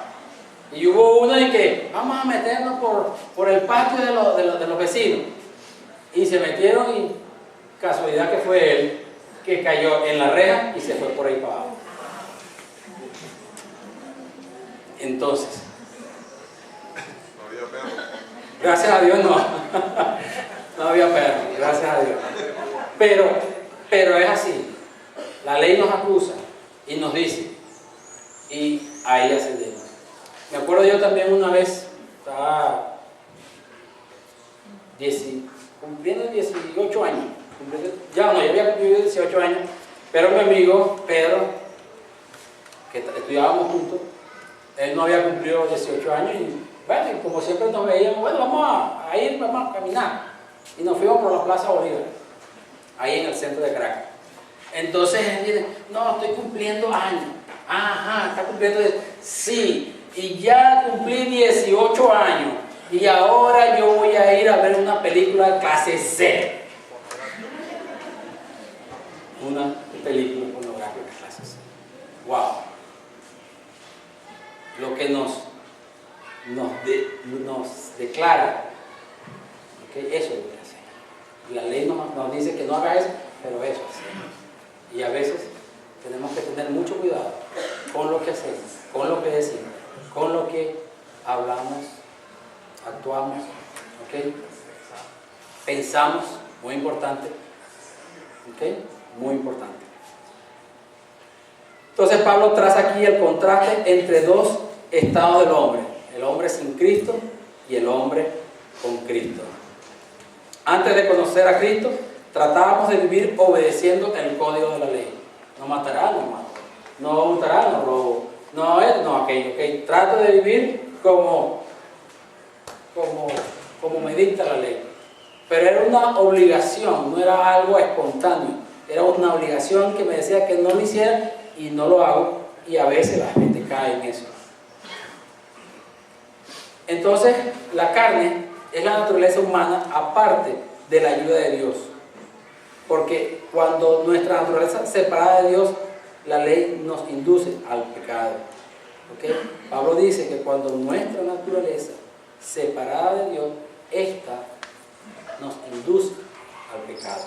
Y hubo una en que vamos a meternos por el patio de los vecinos. Y se metieron y casualidad que fue él que cayó en la reja y se fue por ahí para abajo. Entonces, No había perro. gracias a Dios no. No había perro, gracias a Dios. Pero es así. La ley nos acusa y nos dice, y ahí ascendemos. Me acuerdo yo también una vez, estaba cumpliendo 18 años. Ya había cumplido 18 años, pero mi amigo Pedro, que estudiábamos juntos, él no había cumplido 18 años y bueno, y como siempre nos veíamos, bueno, vamos a caminar. Y nos fuimos por la Plaza Bolívar, ahí en el centro de Caracas. Entonces él dice, no, estoy cumpliendo años. Ajá, está cumpliendo, sí, y ya cumplí 18 años. Y ahora yo voy a ir a ver una película de clase C. Una película pornográfica de clase C. Wow. Lo que nos declara, ¿okay? Eso es lo que hacemos. La ley nos dice que no haga eso, pero eso hacemos. Y a veces tenemos que tener mucho cuidado con lo que hacemos, con lo que decimos, con lo que hablamos, actuamos, ¿ok? Pensamos, muy importante, ¿ok? Muy importante. Entonces Pablo traza aquí el contraste entre dos estados del hombre: el hombre sin Cristo y el hombre con Cristo. Antes de conocer a Cristo, tratábamos de vivir obedeciendo el código de la ley. No matarás, no mato. No hurtarás, no robo. No es, no aquello. ¿Okay? Trato de vivir como me dicta la ley. Pero era una obligación, no era algo espontáneo. Era una obligación que me decía que no lo hiciera y no lo hago. Y a veces la gente cae en eso. Entonces, la carne es la naturaleza humana aparte de la ayuda de Dios. Porque cuando nuestra naturaleza separada de Dios, la ley nos induce al pecado. ¿Okay? Pablo dice que cuando nuestra naturaleza separada de Dios, esta nos induce al pecado.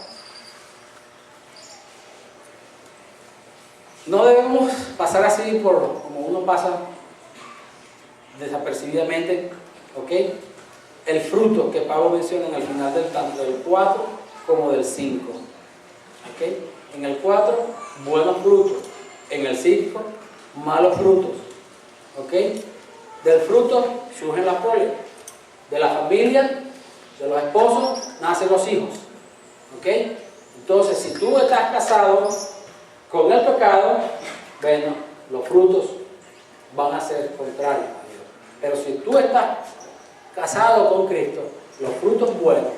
No debemos pasar así como uno pasa desapercibidamente, ¿ok? El fruto que Pablo menciona en el final tanto del 4 como del 5. ¿Okay? En el 4, buenos frutos. En el 5, malos frutos. ¿Okay? Del fruto surgen las proles. De la familia, de los esposos, nacen los hijos. ¿Okay? Entonces, si tú estás casado con el pecado, bueno, los frutos van a ser contrarios a Dios. Pero si tú estás casado con Cristo, los frutos buenos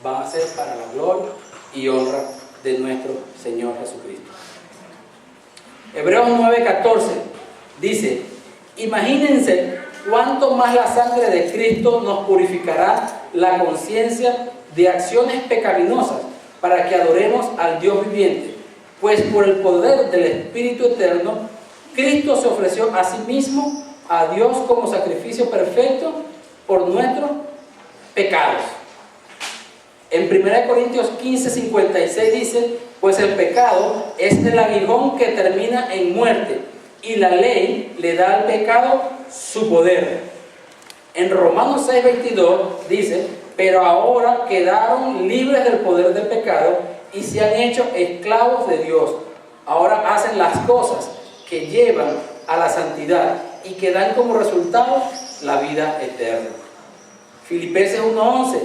van a ser para la gloria y honra de nuestro Señor Jesucristo. Hebreos 9:14 dice: imagínense cuánto más la sangre de Cristo nos purificará la conciencia de acciones pecaminosas para que adoremos al Dios viviente. Pues por el poder del Espíritu Eterno, Cristo se ofreció a sí mismo a Dios como sacrificio perfecto por nuestros pecados. En 1 Corintios 15:56 dice: pues el pecado es el aguijón que termina en muerte, y la ley le da al pecado su poder. En Romanos 6:22 dice: pero ahora quedaron libres del poder del pecado y se han hecho esclavos de Dios. Ahora hacen las cosas que llevan a la santidad y que dan como resultado la vida eterna. Filipenses 1:11: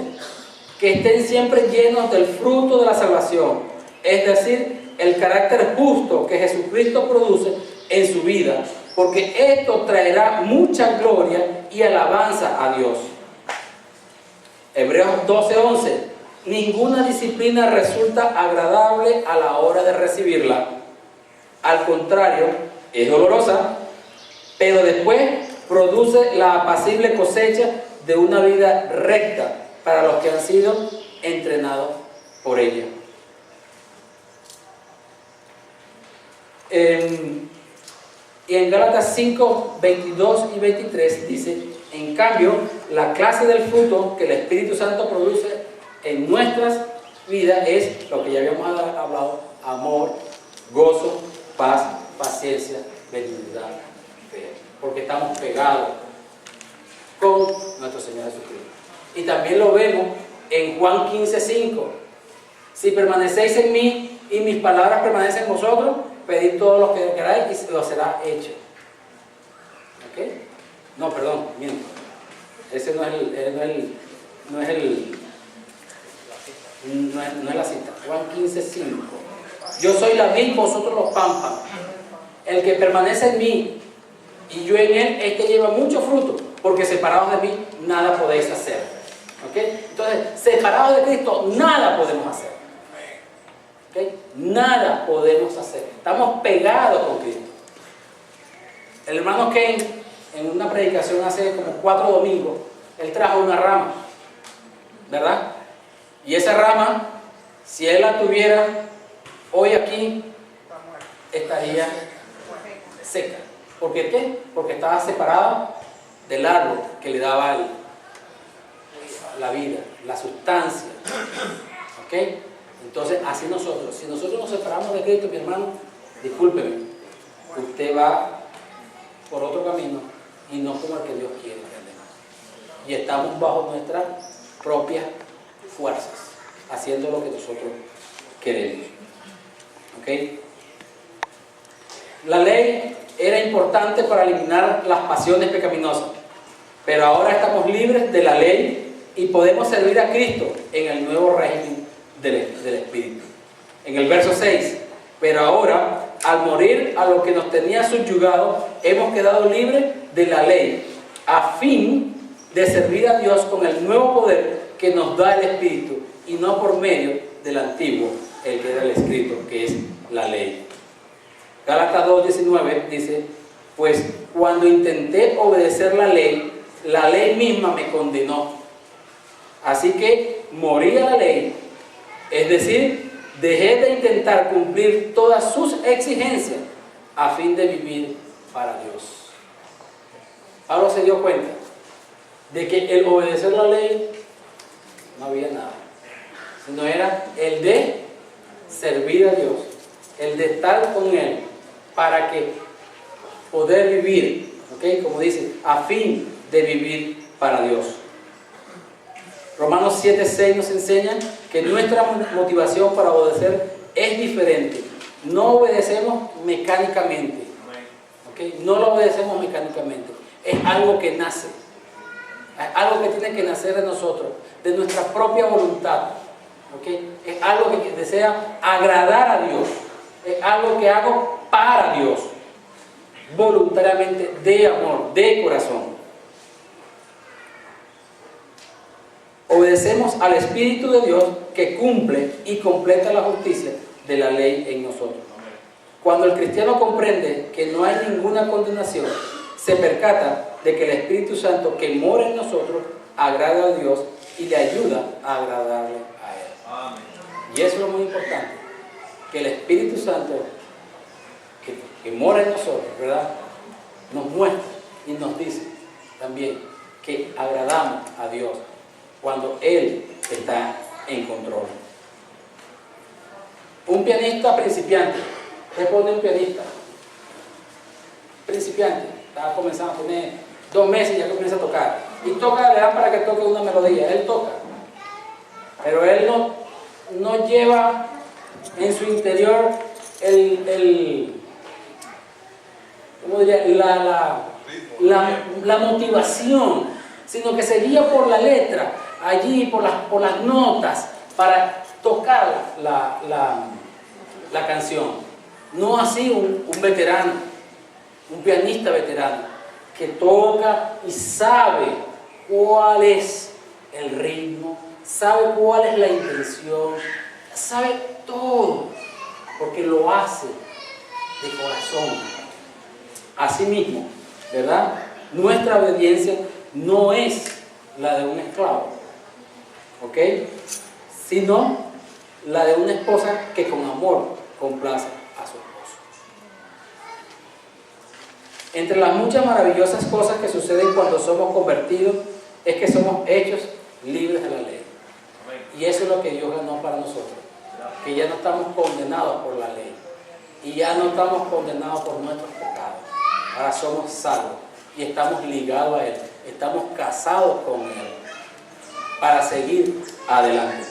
que estén siempre llenos del fruto de la salvación, es decir, el carácter justo que Jesucristo produce en su vida, porque esto traerá mucha gloria y alabanza a Dios. Hebreos 12:11: ninguna disciplina resulta agradable a la hora de recibirla. Al contrario, es dolorosa, pero después produce la apacible cosecha de una vida recta para los que han sido entrenados por ella. Y en Gálatas 5, 22 y 23 dice: en cambio, la clase del fruto que el Espíritu Santo produce en nuestras vidas es lo que ya habíamos hablado: amor, gozo, paz, paciencia, benignidad, fe. Porque estamos pegados con nuestro Señor Jesucristo. Y también lo vemos en Juan 15, 5. Si permanecéis en mí y mis palabras permanecen en vosotros, pedid todo lo que queráis y os será hecho. ¿Ok? No, perdón, miento. Ese no es la cita. Juan 15, 5. Yo soy la vid, vosotros los pámpanos. El que permanece en mí y yo en él, este lleva mucho fruto, porque separados de mí nada podéis hacer. ¿Ok? Entonces, separados de Cristo nada podemos hacer. ¿Ok? Nada podemos hacer. Estamos pegados con Cristo. El hermano Ken, en una predicación hace como 4 domingos, él trajo una rama, ¿verdad? Y esa rama, si él la tuviera hoy aquí, estaría seca. ¿Por qué? Porque estaba separada del árbol que le daba la vida, la sustancia. ¿Ok? Entonces, así nosotros, si nosotros nos separamos de Cristo, mi hermano, discúlpeme, usted va por otro camino y no como el que Dios quiere. Y estamos bajo nuestras propias fuerzas, haciendo lo que nosotros queremos. ¿Ok? La ley era importante para eliminar las pasiones pecaminosas, pero ahora estamos libres de la ley y podemos servir a Cristo en el nuevo régimen del Espíritu. En el verso 6, pero ahora, al morir a lo que nos tenía subyugado, hemos quedado libres de la ley, a fin de servir a Dios con el nuevo poder que nos da el Espíritu, y no por medio del antiguo, el que era el escrito, que es la ley. Gálatas 2:19 dice: pues cuando intenté obedecer la ley misma me condenó. Así que morí a la ley, es decir, dejé de intentar cumplir todas sus exigencias a fin de vivir para Dios. Pablo se dio cuenta de que el obedecer la ley no había nada, sino era el de servir a Dios, el de estar con Él, para que poder vivir, ¿ok? Como dice, a fin de vivir para Dios. Romanos 7:6 nos enseña que nuestra motivación para obedecer es diferente. No obedecemos mecánicamente, ¿ok? No lo obedecemos mecánicamente. Es algo que nace, es algo que tiene que nacer de nosotros, de nuestra propia voluntad, ¿ok? Es algo que desea agradar a Dios, es algo que hago para Dios, voluntariamente, de amor, de corazón. Obedecemos al Espíritu de Dios que cumple y completa la justicia de la ley en nosotros. Cuando el cristiano comprende que no hay ninguna condenación, se percata de que el Espíritu Santo que mora en nosotros agrada a Dios y le ayuda a agradarle a Él. Amén. Y eso es lo muy importante, que el Espíritu Santo que mora en nosotros, ¿verdad?, nos muestra y nos dice también que agradamos a Dios cuando Él está en control. Un pianista principiante, ¿qué pone un pianista principiante? Está comenzando a poner 2 meses y ya comienza a tocar. Y toca, le dan para que toque una melodía, él toca. Pero él no lleva en su interior ¿cómo diría? La motivación, sino que se guía por la letra, allí por las notas, para tocar la canción. No así un veterano, un pianista veterano, que toca y sabe cuál es el ritmo, sabe cuál es la intención, sabe todo, porque lo hace de corazón. Asimismo, ¿verdad? Nuestra obediencia no es la de un esclavo, ¿ok? Sino la de una esposa que con amor complace a su esposo. Entre las muchas maravillosas cosas que suceden cuando somos convertidos es que somos hechos libres de la ley. Y eso es lo que Dios ganó para nosotros, que ya no estamos condenados por la ley y ya no estamos condenados por nuestros pecados. Ahora somos salvos y estamos ligados a Él, estamos casados con Él para seguir adelante.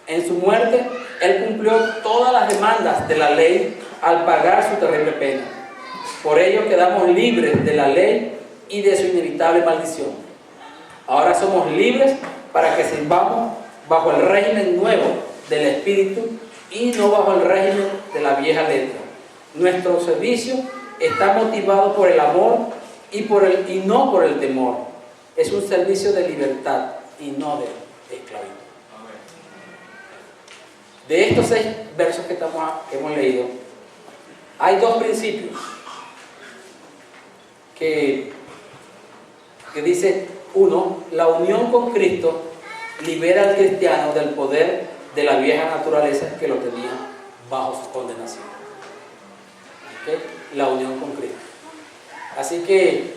En su muerte, Él cumplió todas las demandas de la ley al pagar su terrible pena. Por ello quedamos libres de la ley y de su inevitable maldición. Ahora somos libres para que sirvamos bajo el régimen nuevo del Espíritu y no bajo el régimen de la vieja letra. Nuestro servicio está motivado por el amor y no por el temor. Es un servicio de libertad y no de esclavitud. De estos 6 versos que hemos leído, hay 2 principios que dice: 1, la unión con Cristo libera al cristiano del poder de la vieja naturaleza que lo tenía bajo su condenación. ¿Okay? La unión con Cristo. Así que,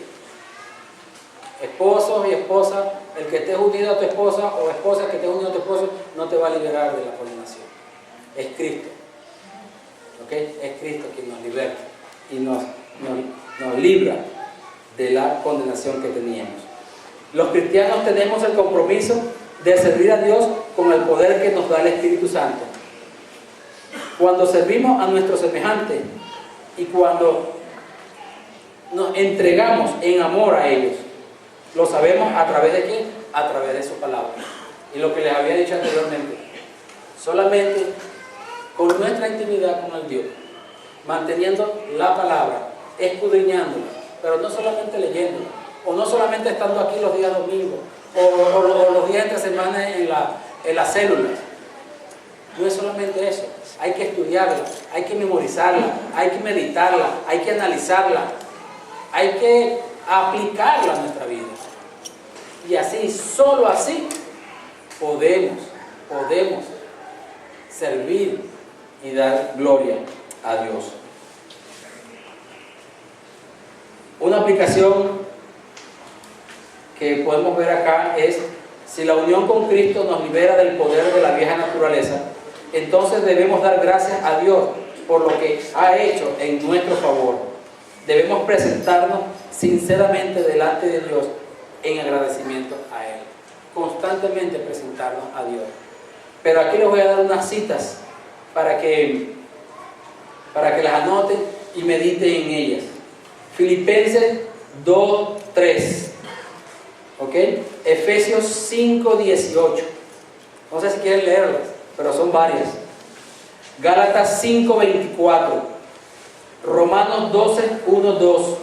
esposos y esposas, el que estés unido a tu esposa o esposa que estés unido a tu esposo no te va a liberar de la condenación. Es Cristo. ¿Okay? Es Cristo quien nos liberta y nos libra de la condenación que teníamos. Los cristianos tenemos el compromiso de servir a Dios con el poder que nos da el Espíritu Santo. Cuando servimos a nuestros semejantes y cuando nos entregamos en amor a ellos, lo sabemos a través de ¿qué? A través de su palabra. Y lo que les había dicho anteriormente, solamente con nuestra intimidad con el Dios, manteniendo la palabra, escudriñándola, pero no solamente leyéndola, o no solamente estando aquí los días domingos, o los días entre semana en las células. No es solamente eso, hay que estudiarla, hay que memorizarla, hay que meditarla, hay que analizarla, hay que aplicarla a nuestra vida. Y así, solo así, podemos servir y dar gloria a Dios. Una aplicación que podemos ver acá es: si la unión con Cristo nos libera del poder de la vieja naturaleza, entonces debemos dar gracias a Dios por lo que ha hecho en nuestro favor. Debemos presentarnos sinceramente delante de Dios en agradecimiento a Él. Constantemente presentarnos a Dios. Pero aquí les voy a dar unas citas para que las anoten y mediten en ellas. Filipenses 2:3. ¿Ok? Efesios 5:18. No sé si quieren leerlas, pero son varias. Gálatas 5:24. Romanos 12:1-2.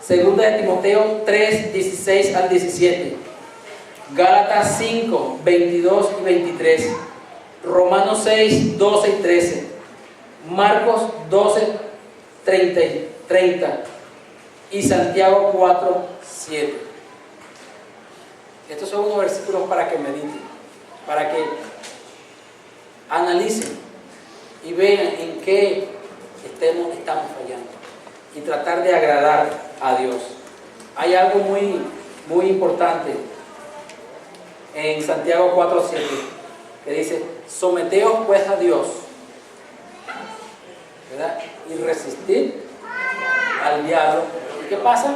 Segunda de Timoteo 3:16 al 17. Gálatas 5:22 y 23. Romanos 6:12 y 13. Marcos 12:30 y Santiago 4:7. Estos son unos versículos para que mediten, para que analicen y vean en qué estamos fallando y tratar de agradar a Dios. Hay algo muy importante en Santiago 4:7 que dice: someteos pues a Dios, ¿verdad? Y resistid al diablo. ¿Y qué pasa?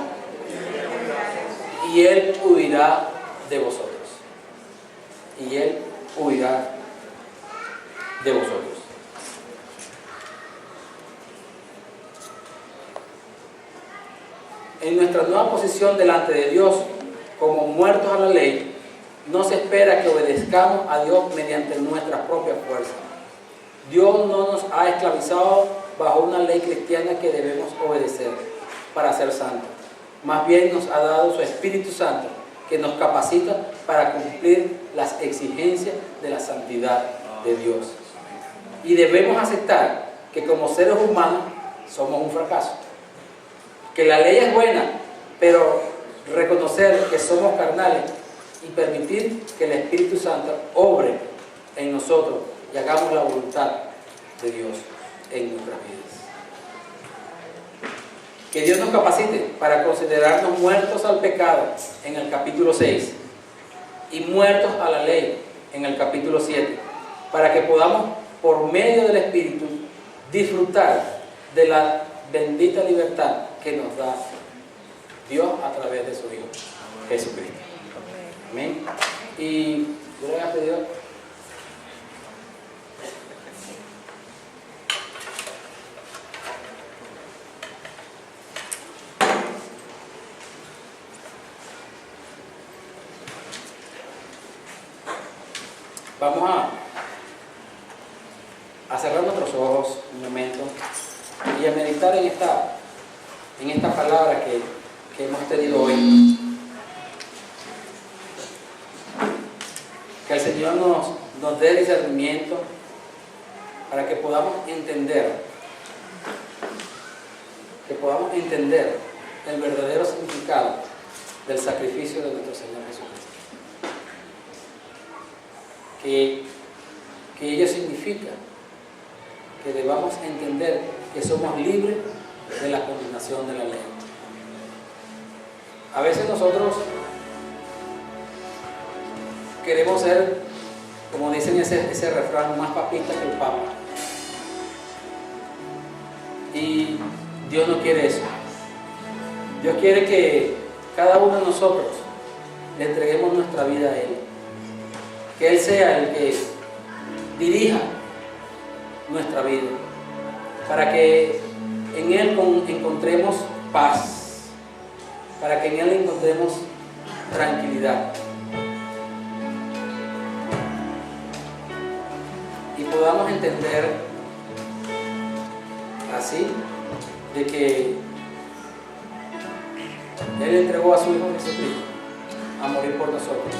Y él huirá de vosotros. Y él huirá de vosotros. En nuestra nueva posición delante de Dios, como muertos a la ley, no se espera que obedezcamos a Dios mediante nuestras propias fuerzas. Dios no nos ha esclavizado bajo una ley cristiana que debemos obedecer para ser santos. Más bien nos ha dado su Espíritu Santo que nos capacita para cumplir las exigencias de la santidad de Dios. Y debemos aceptar que como seres humanos somos un fracaso. Que la ley es buena, pero reconocer que somos carnales y permitir que el Espíritu Santo obre en nosotros y hagamos la voluntad de Dios en nuestras vidas. Que Dios nos capacite para considerarnos muertos al pecado en el capítulo 6 y muertos a la ley en el capítulo 7, para que podamos, por medio del Espíritu, disfrutar de la bendita libertad que nos da Dios a través de su Hijo, Jesucristo. Amén. Y yo le voy a pedir... Vamos a cerrar nuestros ojos un momento y a meditar en esta palabra que hemos tenido hoy. Que el Señor nos dé discernimiento para que podamos entender el verdadero significado del sacrificio de nuestro Señor Jesucristo. Que ello significa que debamos entender que somos libres de la condenación de la ley. A veces nosotros queremos ser, como dicen ese refrán, más papistas que el Papa. Y Dios no quiere eso. Dios quiere que cada uno de nosotros le entreguemos nuestra vida a Él. Que Él sea el que dirija nuestra vida, para que en Él encontremos paz, para que en Él encontremos tranquilidad y podamos entender así de que Él entregó a su Hijo Jesucristo a morir por nosotros.